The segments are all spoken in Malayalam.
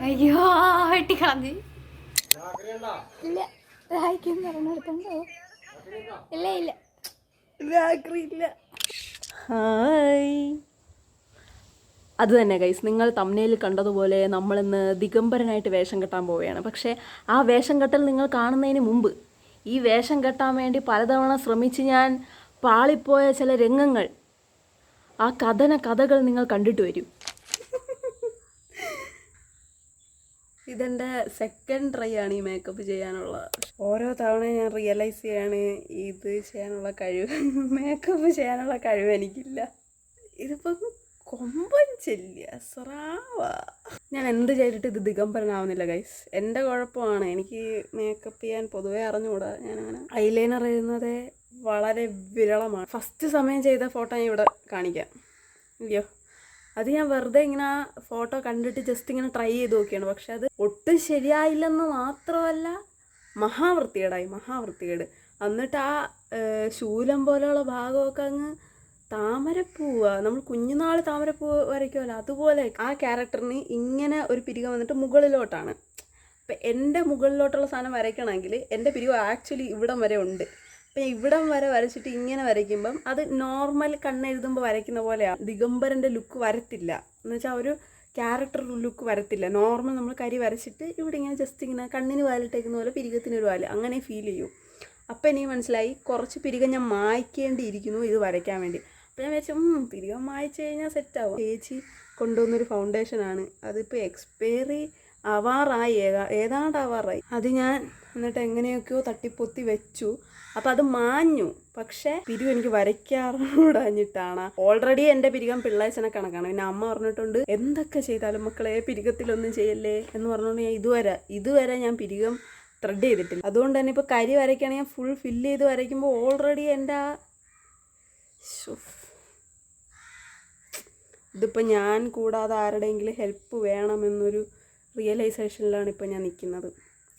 അയ്യോ വെട്ടിക്കളഞ്ഞ് ഇല്ല സഹായിക്കും പറഞ്ഞെടുത്തുണ്ടോ ഇല്ല ഇല്ല ഇല്ല. ഹായ്. അത് തന്നെ ഗൈസ്, നിങ്ങൾ തംബ്നെയിൽ കണ്ടതുപോലെ നമ്മളിന്ന് ദിഗംബരനായിട്ട് വേഷം കെട്ടാൻ പോവുകയാണ്. പക്ഷേ ആ വേഷം കെട്ടൽ നിങ്ങൾ കാണുന്നതിന് മുമ്പ് ഈ വേഷം കെട്ടാൻ വേണ്ടി പലതവണ ശ്രമിച്ച് ഞാൻ പാളിപ്പോയ ചില രംഗങ്ങൾ, ആ കഥകൾ നിങ്ങൾ കണ്ടിട്ട് വരൂ. ഇതെൻ്റെ സെക്കൻഡ് ട്രൈ ആണ് ഈ മേക്കപ്പ് ചെയ്യാനുള്ള. ഓരോ തവണ ഞാൻ റിയലൈസ് ചെയ്യാണ് ഇത് ചെയ്യാനുള്ള കഴിവ്, മേക്കപ്പ് ചെയ്യാനുള്ള കഴിവ് എനിക്കില്ല. ഇതിപ്പം കൊമ്പൻ ചെല്ലിയ സ്രാവ. ഞാൻ എന്ത് ചെയ്തിട്ട് ഇത് ദിഗംബരനാവുന്നില്ല ഗൈസ്. എൻ്റെ കുഴപ്പമാണ്. എനിക്ക് മേക്കപ്പ് ചെയ്യാൻ പൊതുവേ അറിഞ്ഞുകൂടാ. ഞാനങ്ങനെ ഐലൈനർ എഴുതുന്നത് വളരെ വിരളമാണ്. ഫസ്റ്റ് സമയം ചെയ്ത ഫോട്ടോ ഞാൻ ഇവിടെ കാണിക്കാം. ഇല്ലയോ, അത് ഞാൻ വെറുതെ ഇങ്ങനെ ആ ഫോട്ടോ കണ്ടിട്ട് ജസ്റ്റ് ഇങ്ങനെ ട്രൈ ചെയ്ത് നോക്കിയാണ്. പക്ഷെ അത് ഒട്ടും ശരിയായില്ലെന്ന് മാത്രമല്ല, മഹാവൃത്തികേട്. എന്നിട്ട് ആ ശൂലം പോലെയുള്ള ഭാഗമൊക്കെ അങ്ങ് താമരപ്പൂവാ. നമ്മൾ കുഞ്ഞുനാൾ താമരപ്പൂ വരയ്ക്കുമല്ലോ, അതുപോലെ ആ ക്യാരക്ടറിന് ഇങ്ങനെ ഒരു പിരികം വന്നിട്ട് മുകളിലോട്ടാണ്. അപ്പം എൻ്റെ മുകളിലോട്ടുള്ള സാധനം വരയ്ക്കണമെങ്കിൽ എൻ്റെ പിരികം ആക്ച്വലി ഇവിടം വരെ ഉണ്ട്. അപ്പം ഇവിടം വരെ വരച്ചിട്ട് ഇങ്ങനെ വരയ്ക്കുമ്പം അത് നോർമൽ കണ്ണെഴുതുമ്പോൾ വരയ്ക്കുന്ന പോലെയാണ്. ദിഗംബരൻ്റെ ലുക്ക് വരത്തില്ല. എന്ന് വെച്ചാൽ ഒരു ക്യാരക്ടർ ലുക്ക് വരത്തില്ല. നോർമൽ നമ്മൾ കരി വരച്ചിട്ട് ഇവിടെ ഇങ്ങനെ ജസ്റ്റ് ഇങ്ങനെ കണ്ണിന് വാലിട്ടേക്കുന്ന പോലെ പിരികത്തിനൊരു വാല് അങ്ങനെ ഫീൽ ചെയ്യും. അപ്പം എനിക്ക് മനസ്സിലായി കുറച്ച് പിരികം ഞാൻ മായ്ക്കേണ്ടിയിരിക്കുന്നു ഇത് വരയ്ക്കാൻ വേണ്ടി. അപ്പോൾ ഞാൻ വെച്ചാൽ പിരികം മായ്ച്ച് കഴിഞ്ഞാൽ സെറ്റാവും. ചേച്ചി കൊണ്ടുവന്നൊരു ഫൗണ്ടേഷനാണ്. അതിപ്പോൾ എക്സ്പയറി ആവാറായി, ഏതാണ്ട് ആവാറായി. അത് ഞാൻ എന്നിട്ട് എങ്ങനെയൊക്കെയോ തട്ടിപ്പൊത്തി വെച്ചു. അപ്പം അത് മാഞ്ഞു. പക്ഷേ പിരിവ് എനിക്ക് വരയ്ക്കാറുകൂടാഞ്ഞിട്ടാണ്. ഓൾറെഡി എൻ്റെ പിരികം പിള്ളേച്ചനെ കണക്കാണ്. പിന്നെ അമ്മ പറഞ്ഞിട്ടുണ്ട് എന്തൊക്കെ ചെയ്താലും മക്കളെ പിരികത്തിലൊന്നും ചെയ്യല്ലേ എന്ന് പറഞ്ഞുകൊണ്ട് ഞാൻ ഇതുവരെ ഞാൻ പിരികം ത്രെഡ് ചെയ്തിട്ടില്ല. അതുകൊണ്ട് തന്നെ ഇപ്പോൾ കരി വരയ്ക്കുകയാണെങ്കിൽ ഞാൻ ഫുൾ ഫില്ല് ചെയ്ത് വരയ്ക്കുമ്പോൾ ഓൾറെഡി എൻ്റെ ആ ഇതിപ്പോൾ ഞാൻ കൂടാതെ ആരുടെയെങ്കിലും ഹെൽപ്പ് വേണമെന്നൊരു റിയലൈസേഷനിലാണ് ഇപ്പോൾ ഞാൻ നിൽക്കുന്നത്.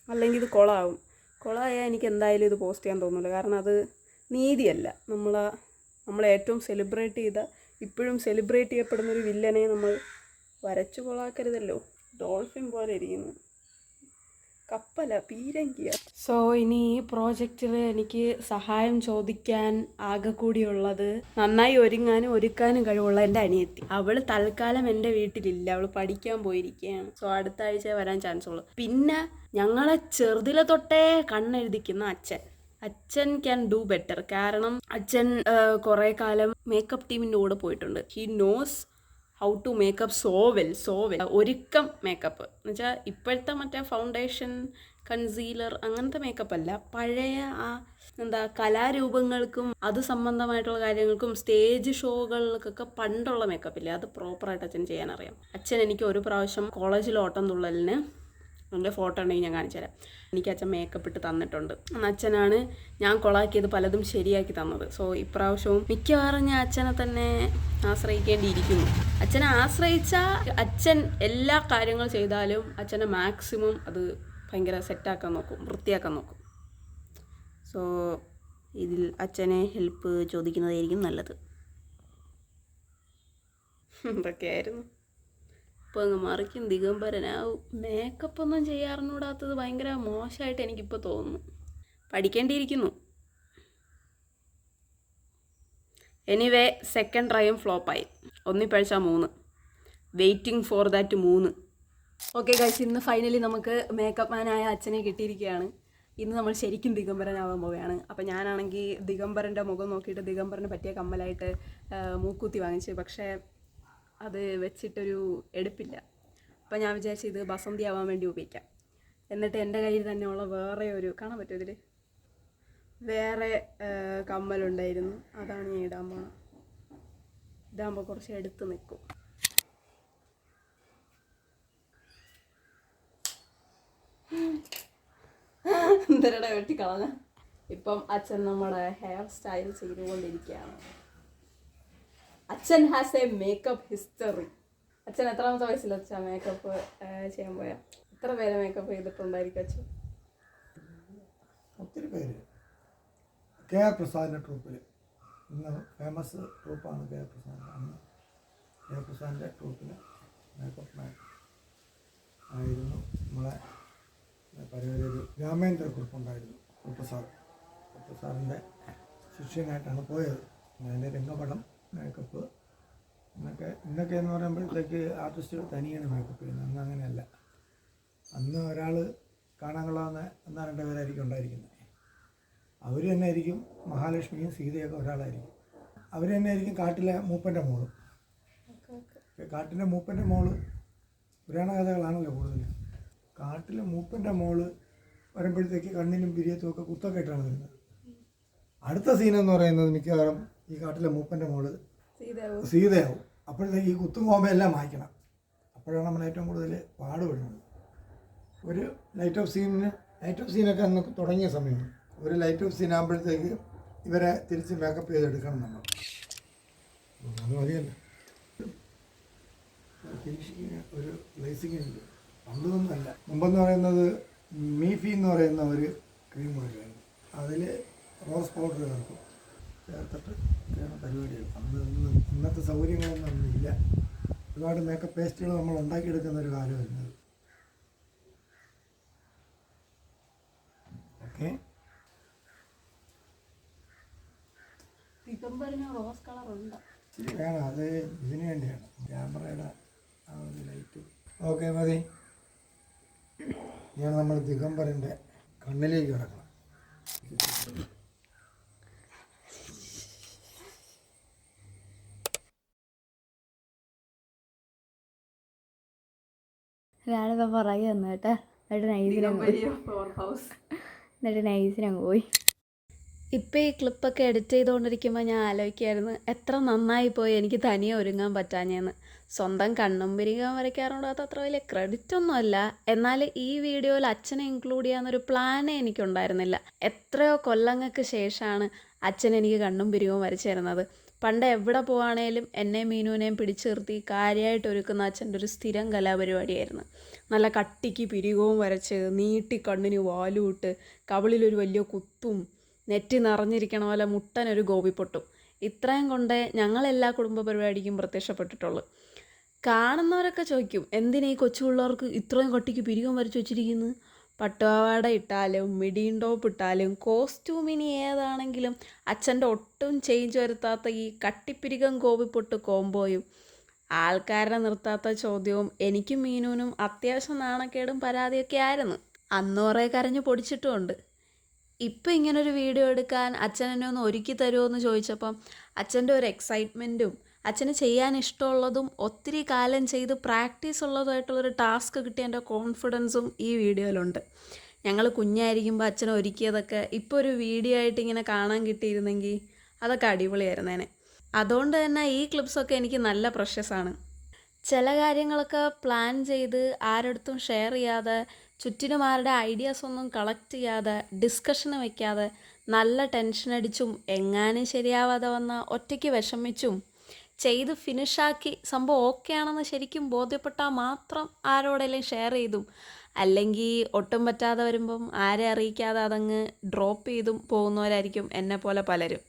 അല്ലെങ്കിൽ ഇത് കൊളായാൽ എനിക്ക് എന്തായാലും ഇത് പോസ്റ്റ് ചെയ്യാൻ തോന്നില്ല. കാരണം അത് നീതിയല്ല. നമ്മൾ ഏറ്റവും സെലിബ്രേറ്റ് ചെയ്ത, ഇപ്പോഴും സെലിബ്രേറ്റ് ചെയ്യപ്പെടുന്നൊരു വില്ലനെ നമ്മൾ വരച്ചു കൊളാക്കരുതല്ലോ. ഡോൾഫിൻ പോലെ ഇരിക്കുന്നു, കപ്പല പീരങ്കിയ. സോ ഇനി ഈ പ്രോജക്റ്റിൽ എനിക്ക് സഹായം ചോദിക്കാൻ ആകെ കൂടിയുള്ളത് നന്നായി ഒരുക്കാനും കഴിവുള്ള എൻ്റെ അനിയത്തി. അവൾ തൽക്കാലം എൻ്റെ വീട്ടിലില്ല, അവൾ പഠിക്കാൻ പോയിരിക്കുകയാണ്. സോ അടുത്ത ആഴ്ച വരാൻ ചാൻസ് ഉള്ളൂ. പിന്നെ ഞങ്ങളെ ചെറുതിലെ തൊട്ടേ കണ്ണെഴുതിക്കുന്ന അച്ഛൻ ക്യാൻ ഡു ബെറ്റർ. കാരണം അച്ഛൻ കുറേ കാലം മേക്കപ്പ് ടീമിൻ്റെ കൂടെ പോയിട്ടുണ്ട്. He knows how to make up so well. ഒരുക്കം മേക്കപ്പ് എന്ന് വെച്ചാൽ ഇപ്പോഴത്തെ മറ്റേ ഫൗണ്ടേഷൻ, കൺസീലർ അങ്ങനത്തെ മേക്കപ്പ് അല്ല. പഴയ ആ കലാരൂപങ്ങൾക്കും അത് സംബന്ധമായിട്ടുള്ള കാര്യങ്ങൾക്കും സ്റ്റേജ് ഷോകൾക്കൊക്കെ പണ്ടുള്ള മേക്കപ്പില്ലേ, അത് പ്രോപ്പറായിട്ട് അച്ഛൻ ചെയ്യാനറിയാം. അച്ഛൻ എനിക്ക് ഒരു പ്രാവശ്യം കോളേജിൽ ഓട്ടം തുള്ളലിന് എൻ്റെ ഫോട്ടോ ഉണ്ടെങ്കിൽ ഞാൻ കാണിച്ചു തരാം. എനിക്ക് അച്ഛൻ മേക്കപ്പ് ഇട്ട് തന്നിട്ടുണ്ട്. അച്ഛനാണ് ഞാൻ കൊളാക്കിയത് പലതും ശരിയാക്കി തന്നത്. സോ ഇപ്രാവശ്യവും മിക്കവാറും ഞാൻ അച്ഛനെ തന്നെ ആശ്രയിക്കേണ്ടിയിരിക്കുന്നു. അച്ഛനെ ആശ്രയിച്ചാൽ അച്ഛൻ എല്ലാ കാര്യങ്ങൾ ചെയ്താലും അച്ഛനെ മാക്സിമം അത് ഭയങ്കര സെറ്റാക്കാൻ നോക്കും, വൃത്തിയാക്കാൻ നോക്കും. സോ ഇതിൽ അച്ഛനെ ഹെൽപ്പ് ചോദിക്കുന്നതായിരിക്കും നല്ലത്. ഇതൊക്കെയായിരുന്നു. ഇപ്പോൾ അങ്ങ് മറിക്കും ദിഗംബരനാവും. മേക്കപ്പ് ഒന്നും ചെയ്യാറിനൂടാത്തത് ഭയങ്കര മോശമായിട്ട് എനിക്കിപ്പോൾ തോന്നുന്നു. പഠിക്കേണ്ടിയിരിക്കുന്നു. എനിവേ സെക്കൻഡ് ട്രൈയും ഫ്ലോപ്പായി. ഒന്നിപ്പഴിച്ചാൽ 3. Waiting for that 3. Okay guys, ഇന്ന് ഫൈനലി നമുക്ക് മേക്കപ്പ് മാനായ അച്ഛനെ കിട്ടിയിരിക്കുകയാണ്. ഇന്ന് നമ്മൾ ശരിക്കും ദിഗംബരനാവാൻ പോവുകയാണ്. അപ്പോൾ ഞാനാണെങ്കിൽ ദിഗംബരൻ്റെ മുഖം നോക്കിയിട്ട് ദിഗംബരന് പറ്റിയ കമ്മലായിട്ട് മൂക്കുത്തി വാങ്ങിച്ചു. പക്ഷേ അത് വെച്ചിട്ടൊരു എടുപ്പില്ല. അപ്പോൾ ഞാൻ വിചാരിച്ചു ഇത് ബസന്തി ആവാൻ വേണ്ടി ഉപയോഗിക്കാം. എന്നിട്ട് എൻ്റെ കയ്യിൽ തന്നെയുള്ള വേറെ ഒരു കാണാൻ പറ്റും, ഇതിൽ വേറെ കമ്മലുണ്ടായിരുന്നു, അതാണ് ഞാൻ ഇടാൻ പോണത്. ഇതാകുമ്പോൾ കുറച്ച് എടുത്ത് നിൽക്കും. എന്തരടെ വെട്ടിക്കളഞ്ഞ. ഇപ്പം അച്ഛൻ നമ്മുടെ ഹെയർ സ്റ്റൈൽ ചെയ്തുകൊണ്ടിരിക്കുകയാണ്. അച്ഛൻ ഹാസ് എ മേക്കപ്പ് ഹിസ്റ്ററി. അച്ഛൻ എത്രാമത്തെ വയസ്സിൽ അച്ഛൻ മേക്കപ്പ് ചെയ്യാൻ പോയാൽ എത്ര പേരെ മേക്കപ്പ് ചെയ്തിട്ടുണ്ടായിരിക്കും അച്ഛൻ? ഒത്തിരി പേര്. കെ ആർ പ്രസാദിൻ്റെ ട്രൂപ്പിൽ, ഇന്ന് ഫേമസ് ട്രൂപ്പാണ് കെ ആർ പ്രസാദ്. അന്ന് കെ ആർ പ്രസാദിൻ്റെ ട്രൂപ്പിൽ മേക്കപ്പ് മാൻ ആയിരുന്നു നമ്മളെ പരിപാടി. ഒരു രാമേന്ദ്ര കുറുപ്പുണ്ടായിരുന്നു, കുറുപ്പ് സാറിൻ്റെ ശിഷ്യനായിട്ടാണ് പോയത്. അതിൻ്റെ രംഗപടം, മേക്കപ്പ് ഇന്നൊക്കെ എന്ന് പറയുമ്പോഴത്തേക്ക് ആർട്ടിസ്റ്റുകൾ തനിയാണ് മേക്കപ്പ് ചെയ്യുന്നത്. അന്ന് അങ്ങനെയല്ല. അന്ന് ഒരാൾ കാണാൻ കൊള്ളാവുന്ന ഒന്നോ രണ്ടോ പേരായിരിക്കും ഉണ്ടായിരിക്കുന്നത്. അവർ തന്നെ ആയിരിക്കും മഹാലക്ഷ്മിയും സീതയൊക്കെ ഒരാളായിരിക്കും. അവർ തന്നെ ആയിരിക്കും കാട്ടിലെ മൂപ്പൻ്റെ മോള്. കാട്ടിലെ മൂപ്പൻ്റെ മോള് പുരാണ കഥകളാണല്ലോ കൂടുതൽ. കാട്ടിലെ മൂപ്പൻ്റെ മോള് വരുമ്പോഴത്തേക്ക് കണ്ണിനും പിരിയത്തും ഒക്കെ കുത്തൊക്കെ ഇട്ടാണ് വരുന്നത്. അടുത്ത സീനെന്ന് പറയുന്നത് മിക്കവാറും ഈ കാട്ടിലെ മൂപ്പൻ്റെ മോള് സീതയാവും. അപ്പോഴത്തേക്ക് ഈ കുത്തും കോമ്പയെല്ലാം മായ്ക്കണം. അപ്പോഴാണ് നമ്മൾ ഏറ്റവും കൂടുതൽ പാടുപെടുന്നത്. ഒരു ലൈറ്റ് ഓഫ് സീനൊക്കെ അന്ന് തുടങ്ങിയ സമയമാണ്. ഒരു ലൈറ്റ് ഓഫ് സീൻ ആകുമ്പോഴത്തേക്ക് ഇവരെ തിരിച്ച് മേക്കപ്പ് ചെയ്തെടുക്കണം നമ്മൾ. അത് മതിയല്ല. ഫിനിഷിങ്ങിന് ഒരു ഗ്ലേസിങ് ഉണ്ട്. പണ്ടൊന്നുമല്ല. മുമ്പെന്ന് പറയുന്നത് മീഫി എന്ന് പറയുന്ന ഒരു ക്രീം വരുമായിരുന്നു. അതിൽ റോസ് പൗഡർ ചേർത്തിട്ട് പരിപാടികൾ. ഇന്നത്തെ സൗകര്യങ്ങളൊന്നും അന്നില്ല. ഒരുപാട് മേക്കപ്പ് പേസ്റ്റുകൾ നമ്മൾ ഉണ്ടാക്കിയെടുക്കുന്ന ഒരു കാലം വരുന്നത്. ഓക്കെ, റോസ് കളർ ഉണ്ട്. ഇച്ചിരി വേണം, അത് ഇതിന് വേണ്ടിയാണ് ക്യാമറയുടെ ആ ഒരു ലൈറ്റ്. ഓക്കെ മതി. ഞാൻ നമ്മൾ ദിഗംബരൻ്റെ കണ്ണിലേക്ക് കിടക്കണം. ഒരാളിപ്പോൾ പുറകെ വന്നു കേട്ടോ. എന്നിട്ട് നൈസിനങ്ങ് പോയി. ഇപ്പം ഈ ക്ലിപ്പൊക്കെ എഡിറ്റ് ചെയ്തുകൊണ്ടിരിക്കുമ്പോൾ ഞാൻ ആലോചിക്കായിരുന്നു എത്ര നന്നായി പോയി എനിക്ക് തനിയെ ഒരുങ്ങാൻ പറ്റാഞ്ഞെന്ന്. സ്വന്തം കണ്ണും പിരികം വരയ്ക്കാറുണ്ടാത്ത അത്ര വലിയ ക്രെഡിറ്റ് ഒന്നുമല്ല. എന്നാൽ ഈ വീഡിയോയിൽ അച്ഛനെ ഇൻക്ലൂഡ് ചെയ്യാമെന്നൊരു പ്ലാനേ എനിക്കുണ്ടായിരുന്നില്ല. എത്രയോ കൊല്ലങ്ങൾക്ക് ശേഷമാണ് അച്ഛൻ എനിക്ക് കണ്ണും പിരികവും വരച്ചു തരുന്നത്. പണ്ട് എവിടെ പോവുകയാണേലും എന്നെയും മീനുവിനെയും പിടിച്ചു നിർത്തി കാര്യമായിട്ട് ഒരുക്കുന്ന അച്ഛൻ്റെ ഒരു സ്ഥിരം കലാപരിപാടിയായിരുന്നു. നല്ല കട്ടിക്ക് പിരികവും വരച്ച്, നീട്ടി കണ്ണിന് വാലും ഇട്ട്, കവിളിലൊരു വലിയ കുത്തും, നെറ്റി നിറഞ്ഞിരിക്കണ പോലെ മുട്ടനൊരു ഗോപിപ്പൊട്ടും. ഇത്രയും കൊണ്ടേ ഞങ്ങളെല്ലാ കുടുംബ പരിപാടിക്കും പ്രത്യക്ഷപ്പെട്ടിട്ടുള്ളൂ. കാണുന്നവരൊക്കെ ചോദിക്കും, എന്തിനാ ഈ കൊച്ചു പിള്ളേർക്ക് ഇത്രയും കട്ടിക്ക് പിരികം വരച്ച് വെച്ചിരിക്കുന്നു? പട്ടുപാവാട ഇട്ടാലും മിഡിയും ടോപ്പ് ഇട്ടാലും കോസ്റ്റ്യൂമിനി ഏതാണെങ്കിലും അച്ഛൻ്റെ ഒട്ടും ചേഞ്ച് വരുത്താത്ത ഈ കട്ടിപ്പിരികം ഗോപിപ്പൊട്ട് കോംബോയും ആൾക്കാരെ നിർത്താത്ത ചോദ്യവും എനിക്കും മീനുവിനും അത്യാവശ്യം നാണക്കേടും പരാതിയൊക്കെ ആയിരുന്നു. അന്ന് കുറേ കരഞ്ഞ് പൊടിച്ചിട്ടുമുണ്ട്. ഇപ്പം ഇങ്ങനൊരു വീഡിയോ എടുക്കാൻ അച്ഛൻ എന്നെ ഒന്ന് ഒരുക്കി തരുമോ എന്ന് ചോദിച്ചപ്പം അച്ഛൻ്റെ ഒരു എക്സൈറ്റ്മെൻറ്റും അച്ഛന് ചെയ്യാൻ ഇഷ്ടമുള്ളതും ഒത്തിരി കാലം ചെയ്ത് പ്രാക്ടീസ് ഉള്ളതുമായിട്ടുള്ളൊരു ടാസ്ക് കിട്ടിയ എൻ്റെ കോൺഫിഡൻസും ഈ വീഡിയോയിലുണ്ട്. ഞങ്ങൾ കുഞ്ഞായിരിക്കുമ്പോൾ അച്ഛനെ ഒരുക്കിയതൊക്കെ ഇപ്പോൾ ഒരു വീഡിയോ ആയിട്ട് ഇങ്ങനെ കാണാൻ കിട്ടിയിരുന്നെങ്കിൽ അതൊക്കെ അടിപൊളിയായിരുന്നേനെ. അതുകൊണ്ട് തന്നെ ഈ ക്ലിപ്സൊക്കെ എനിക്ക് നല്ല പ്രഷ്യസാണ്. ചില കാര്യങ്ങളൊക്കെ പ്ലാൻ ചെയ്ത് ആരടുത്തും ഷെയർ ചെയ്യാതെ, ചുറ്റിനും ആരുടെ ഐഡിയാസൊന്നും കളക്ട് ചെയ്യാതെ, ഡിസ്കഷന് വയ്ക്കാതെ, നല്ല ടെൻഷൻ അടിച്ചും എങ്ങാനും ശരിയാവാതെ വന്ന ഒറ്റയ്ക്ക് വിഷമിച്ചും ചെയ്ത് ഫിനിഷാക്കി സംഭവം ഓക്കെ ആണെന്ന് ശരിക്കും ബോധ്യപ്പെട്ടാൽ മാത്രം ആരോടെങ്കിലും ഷെയർ ചെയ്തും, അല്ലെങ്കിൽ ഒട്ടും പറ്റാതെ വരുമ്പം ആരെ അറിയിക്കാതെ അതങ്ങ് ഡ്രോപ്പ് ചെയ്തും പോകുന്നവരായിരിക്കും എന്നെ പോലെ പലരും.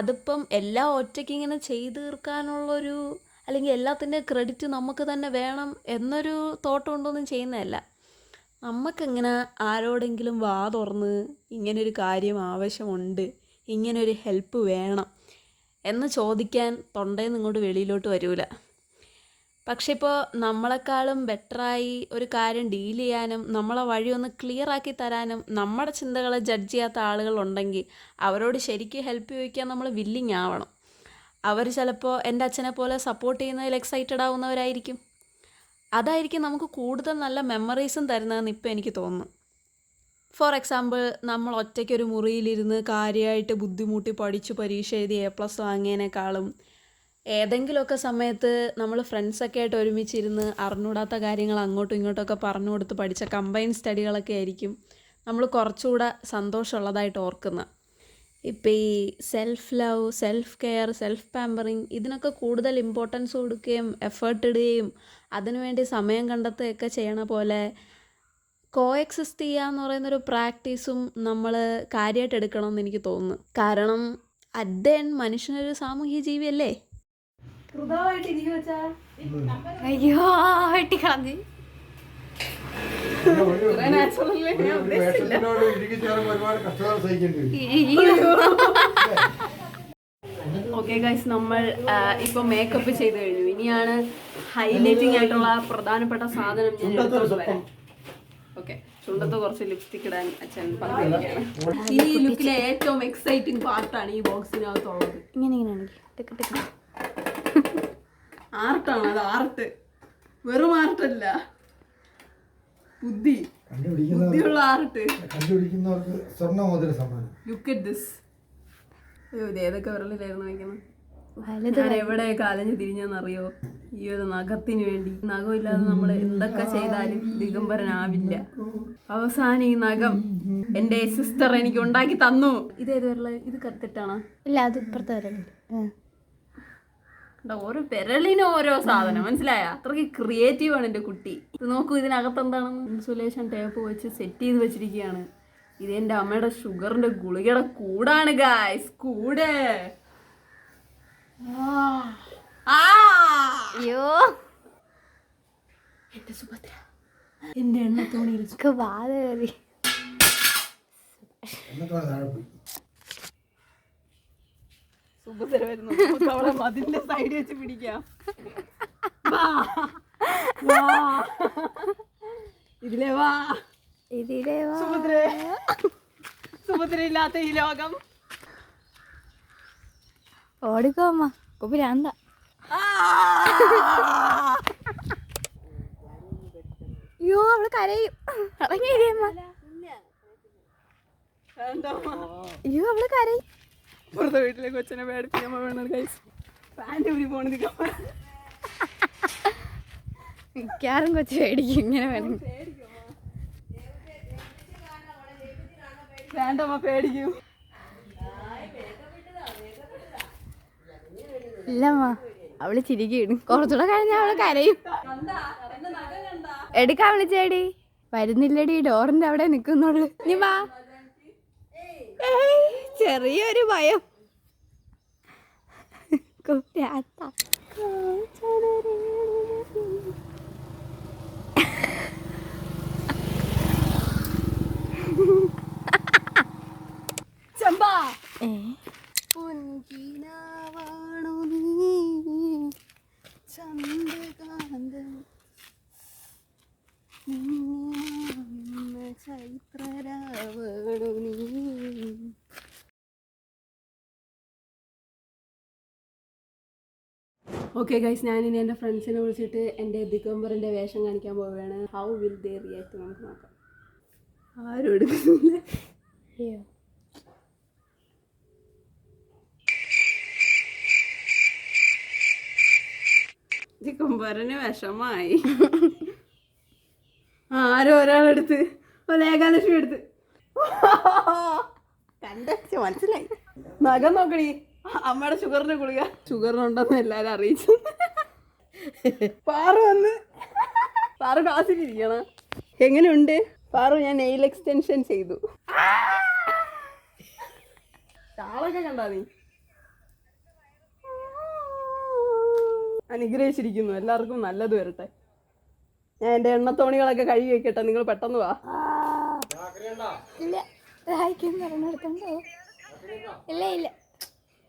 അതിപ്പം എല്ലാം ഒറ്റയ്ക്ക് ഇങ്ങനെ ചെയ്ത് തീർക്കാനുള്ളൊരു, അല്ലെങ്കിൽ എല്ലാത്തിൻ്റെ ക്രെഡിറ്റ് നമുക്ക് തന്നെ വേണം എന്നൊരു തോട്ട് കൊണ്ടൊന്നും ചെയ്യുന്നതല്ല. നമുക്കിങ്ങനെ ആരോടെങ്കിലും വാ തുറന്ന് ഇങ്ങനൊരു കാര്യം ആവശ്യമുണ്ട്, ഇങ്ങനൊരു ഹെൽപ്പ് വേണം എന്ന് ചോദിക്കാൻ തൊണ്ടയിൽ നിന്ന് ഇങ്ങോട്ട് വെളിയിലോട്ട് വരില്ല. പക്ഷെ ഇപ്പോൾ നമ്മളെക്കാളും ബെറ്ററായി ഒരു കാര്യം ഡീൽ ചെയ്യാനും നമ്മളെ വഴി ഒന്ന് ക്ലിയർ ആക്കി തരാനും നമ്മുടെ ചിന്തകളെ ജഡ്ജ് ചെയ്യാത്ത ആളുകളുണ്ടെങ്കിൽ അവരോട് ശരിക്കും ഹെൽപ്പ് ചോദിക്കാൻ നമ്മൾ വില്ലിങ് ആവണം. അവർ ചിലപ്പോൾ എൻ്റെ അച്ഛനെ പോലെ സപ്പോർട്ട് ചെയ്യുന്നതിൽ എക്സൈറ്റഡ് ആവുന്നവരായിരിക്കും. അതായിരിക്കും നമുക്ക് കൂടുതൽ നല്ല മെമ്മറീസും തരുന്നതെന്ന് ഇപ്പോൾ എനിക്ക് തോന്നുന്നു. ഫോർ എക്സാമ്പിൾ, നമ്മൾ ഒറ്റയ്ക്കൊരു മുറിയിലിരുന്ന് കാര്യമായിട്ട് ബുദ്ധിമുട്ടി പഠിച്ച് പരീക്ഷ എഴുതി A+ വാങ്ങിയതിനേക്കാളും ഏതെങ്കിലുമൊക്കെ സമയത്ത് നമ്മൾ ഫ്രണ്ട്സൊക്കെ ആയിട്ട് ഒരുമിച്ചിരുന്ന് അറിഞ്ഞൂടാത്ത കാര്യങ്ങൾ അങ്ങോട്ടും ഇങ്ങോട്ടുമൊക്കെ പറഞ്ഞു കൊടുത്ത് പഠിച്ച കമ്പൈൻ സ്റ്റഡികളൊക്കെ ആയിരിക്കും നമ്മൾ കുറച്ചുകൂടെ സന്തോഷമുള്ളതായിട്ട് ഓർക്കുന്നത്. ഇപ്പോൾ ഈ self love, self care, self pampering ഇതിനൊക്കെ കൂടുതൽ ഇമ്പോർട്ടൻസ് കൊടുക്കുകയും എഫേർട്ട് ഇടുകയും അതിനുവേണ്ടി സമയം കണ്ടെത്തുകയൊക്കെ ചെയ്യണ പോലെ കോഎക്സിസ്റ്റ് ചെയ്യുക എന്ന് പറയുന്നൊരു പ്രാക്ടീസും നമ്മൾ കാര്യമായിട്ട് എടുക്കണമെന്ന് എനിക്ക് തോന്നുന്നു. കാരണം അറ്റ് ദ എൻഡ് മനുഷ്യനൊരു സാമൂഹ്യ ജീവിയല്ലേ. അയ്യോ വെട്ടിക്കളഞ്ഞ് വേഷത്തിനോട് ഇടുക്കി ചേർന്ന് ഒരുപാട് കഷ്ടപ്പാട് സഹിക്കേണ്ടി വരും. ഓക്കെ ഗൈസ്, നമ്മൾ ഇപ്പൊ മേക്കപ്പ് ചെയ്ത് കഴിഞ്ഞു. ഇനിയാണ് ഹൈലൈറ്റിംഗ് ആയിട്ടുള്ള പ്രധാനപ്പെട്ട സാധനം ഞാൻ എടുത്തോണ്ട് വരാം. ഓക്കെ, ചുണ്ടത്ത് കുറച്ച് ലിപ്സ്റ്റിക് ഇടാൻ അച്ഛൻ പറഞ്ഞിരിക്കുകയാണ്. ഈ ലുക്കിലെ ഏറ്റവും എക്സൈറ്റിംഗ് പാർട്ടാണ് ഈ ബോക്സിനകത്തുള്ളത്. ഇങ്ങനെ ആർട്ടാണ് അത്, ആർട്ട്, വെറും ആർട്ടല്ല, ബുദ്ധി, ബുദ്ധിയുള്ള ആർട്ട്. കണ്ടുപിടിക്കുന്നവർക്ക് സ്വർണ്ണ മോതിര സമ്മാനം. Look at this. അയ്യോ, ഇത് ഏതൊക്കെ വിരലിലായിരുന്നു വയ്ക്കുന്നത്? ഞാൻ എവിടെയൊക്കെ അലഞ്ഞു തിരിഞ്ഞെന്നറിയോ? ഈ ഒരു നഖത്തിന് വേണ്ടി. നഖമില്ലാതെ നമ്മൾ എന്തൊക്കെ ചെയ്താലും ദിഗംബരനാവില്ല. അവസാനം ഈ നഖം എന്റെ സിസ്റ്റർ എനിക്ക് ഉണ്ടാക്കി തന്നു. ഇതേത് വിരല? ഇത് കത്തിട്ടാണോ? ഇല്ല, അത് ഇപ്പുറത്തെ വിരലുണ്ട്. ഓരോ വിരലിനും ഓരോ സാധനം, മനസ്സിലായ? അത്രയ്ക്ക് ക്രിയേറ്റീവ് ആണ് എന്റെ കുട്ടി. ഇത് നോക്കൂ, ഇതിനകത്ത് എന്താണെന്ന് ഇൻസുലേഷൻ ടേപ്പ് വെച്ച് സെറ്റ് ചെയ്ത് വെച്ചിരിക്കുകയാണ്. ഇത് എന്റെ അമ്മയുടെ ഷുഗറിന്റെ ഗുളികയുടെ കൂടാണ് ഗായ്സ്, കൂടെ. അയ്യോ, എന്റെ സുഭദ്ര, എന്റെ എണ്ണത്തോണിയിൽ ബാധ കയറി. സുഭദ്ര വരുന്നു. അവളെ മതിലിന്റെ സൈഡ് വെച്ച് പിടിക്കാം. ഇതിലേ വാ, ഇതിലേ വാ. സുഭദ്ര ഇല്ലാത്ത ഈ ലോകം. ഓടിക്കോ അമ്മ, ഭ്രാന്ത. അയ്യോ, അവള് കരയും. ഇറങ്ങിയമ്മ. അയ്യോ, അവള് കരയും. പുറത്തെ വീട്ടിലെ കൊച്ചിനെ പേടിപ്പിക്കാൻ വേണം ഗൈസ്. പാൻറ് ഊരി പോണത് മിക്കാറും കൊച്ചു പേടിക്കും ഇങ്ങനെ വേണം. വേണ്ടമ്മ, പേടിക്കും. ഇല്ലമ്മ, അവള് ചിരിക്കും. കുറച്ചുകൂടെ കഴിഞ്ഞാൽ അവള് കരയും. എടുക്കാൻ വിളിച്ചേടി, വരുന്നില്ലടി, ഡോറിന്റെ അവിടെ നിക്കുന്നുള്ളു. നീ വാ. ചെറിയൊരു ഭയം. ചമ്പാ, ഓക്കെ ഗൈസ്, ഞാനിനി എൻ്റെ ഫ്രണ്ട്സിനെ വിളിച്ചിട്ട് എൻ്റെ ദിഗംബറിൻ്റെ വേഷം കാണിക്കാൻ പോവുകയാണ്. ഹൗ വിൽ ദേ റിയാക്ട് നമുക്ക് നോക്കാം. ആരും എടുക്കുന്നില്ല. ദിഗംബരന് വിഷമായി. ആരോ ഒരാളെടുത്ത്, ഏകാദശി എടുത്ത് കണ്ടു, മനസ്സിലായി. നഖം നോക്കണി, അമ്മയുടെ ഷുഗറിന്റെ ഗുളിക. ഷുഗറിനുണ്ടെന്ന് എല്ലാരും അറിയിച്ചു. പാറു വന്ന്, പാറു ക്ലാസ്സിലിരിക്കണം. എങ്ങനെയുണ്ട് പാറു? ഞാൻ നെയിൽ എക്സ്റ്റൻഷൻ ചെയ്തു. ചാളൊക്കെ കണ്ടാ നീ? അനുഗ്രഹിച്ചിരിക്കുന്നു. എല്ലാവർക്കും നല്ലത് വരട്ടെ. ഞാൻ എൻ്റെ എണ്ണത്തോണികളൊക്കെ കഴുകി വെക്കട്ടെ. നിങ്ങൾ പെട്ടെന്ന് വാ. ഇല്ല, ഇല്ല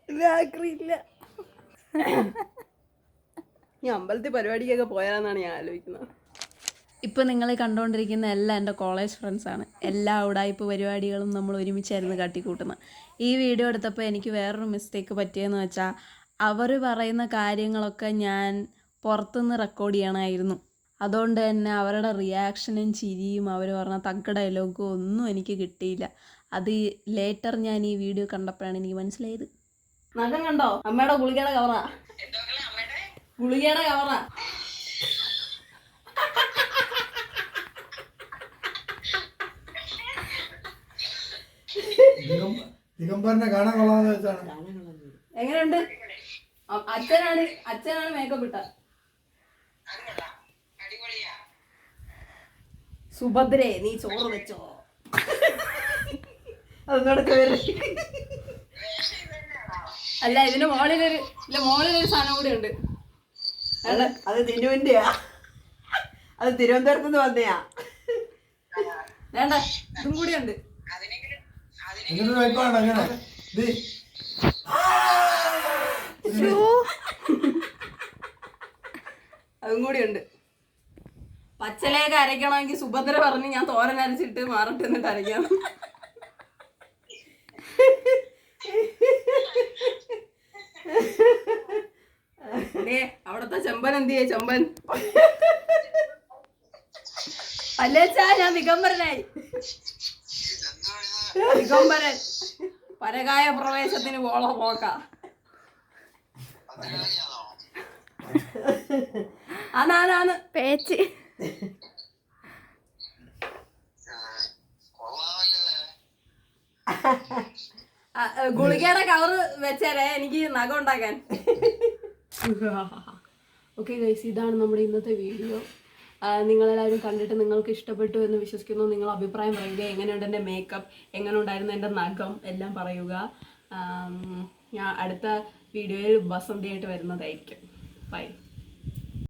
ഇല്ല, ഇല്ല. ഈ അമ്പലത്തിൽ പരിപാടിക്കൊക്കെ പോയാലെന്നാണ് ഞാൻ ആലോചിക്കുന്നത്. ഇപ്പം നിങ്ങൾ കണ്ടുകൊണ്ടിരിക്കുന്ന എല്ലാം എൻ്റെ കോളേജ് ഫ്രണ്ട്സാണ്. എല്ലാ ഉടായ്പ പരിപാടികളും നമ്മൾ ഒരുമിച്ചായിരുന്നു കാട്ടിക്കൂട്ടുന്നത്. ഈ വീഡിയോ എടുത്തപ്പോൾ എനിക്ക് വേറൊരു മിസ്റ്റേക്ക് പറ്റിയെന്ന് വെച്ചാൽ, അവർ പറയുന്ന കാര്യങ്ങളൊക്കെ ഞാൻ പുറത്തുനിന്ന് റെക്കോർഡ് ചെയ്യണമായിരുന്നു. അതുകൊണ്ട് തന്നെ അവരുടെ റിയാക്ഷനും ചിരിയും അവർ പറഞ്ഞ തക്ക ഡയലോഗും ഒന്നും എനിക്ക് കിട്ടിയില്ല. അത് ലേറ്റർ ഞാൻ ഈ വീഡിയോ കണ്ടപ്പോഴാണ് എനിക്ക് മനസ്സിലായത്. നഖം കണ്ടോ? അമ്മയുടെ ഗുളികയുടെ കവറാ, ഗുളികയുടെ കവറാ. ദിഗംബരനെ കാണാൻ കൊള്ളാന്ന് വെച്ചാണ്. എങ്ങനെയുണ്ട്? അച്ഛനാണ് മേക്കപ്പ് ഇട്ട. സുഭദ്രേ, നീ ചോറ് വെച്ചോ? അല്ല, ഇതിന് മോളിലൊരു സാധനം കൂടെ ഉണ്ട്. അത് തിരുവന്റെയാ, അത് തിരുവനന്തപുരത്ത് നിന്ന് വന്നയാ. വേണ്ട ഇതും കൂടി ഉണ്ട്. ഇങ്ങനെ വെക്കുവാണ് അങ്ങനെ ദേ. അതും കൂടി ഉണ്ട്. പച്ചലേക്ക് അരയ്ക്കണമെങ്കിൽ സുഭദ്ര പറഞ്ഞ് ഞാൻ തോരൻ അരച്ചിട്ട് മാറട്ടെ എന്നിട്ട് അരയ്ക്കണം. അവിടത്തെ ചെമ്പൻ എന്ത് ചെയ്യേ? ചെമ്പൻ അല്ലേച്ചാ ഞാൻ ദിഗംബരനായി. ദിഗംബരൻ പരകായ പ്രവേശത്തിന് പോക്ക. ആന്ന് പേച്ച് ഗുളികയുടെ കവറ് വെച്ചേരേ എനിക്ക് നഖം ഉണ്ടാക്കാൻ. ഓക്കെ ഗൈസ്, ഇതാണ് നമ്മുടെ ഇന്നത്തെ വീഡിയോ. നിങ്ങളെല്ലാവരും കണ്ടിട്ട് നിങ്ങൾക്ക് ഇഷ്ടപ്പെട്ടു എന്ന് വിശ്വസിക്കുന്നു. നിങ്ങൾ അഭിപ്രായം പറയുക. എങ്ങനെയുണ്ട് എൻ്റെ മേക്കപ്പ്, എങ്ങനെ ഉണ്ടായിരുന്നു എൻ്റെ നഖം എല്ലാം പറയുക. ഞാൻ അടുത്ത വീഡിയോയിൽ ബസന്തിയായിട്ട് വരുന്നതായിരിക്കും. ബൈ.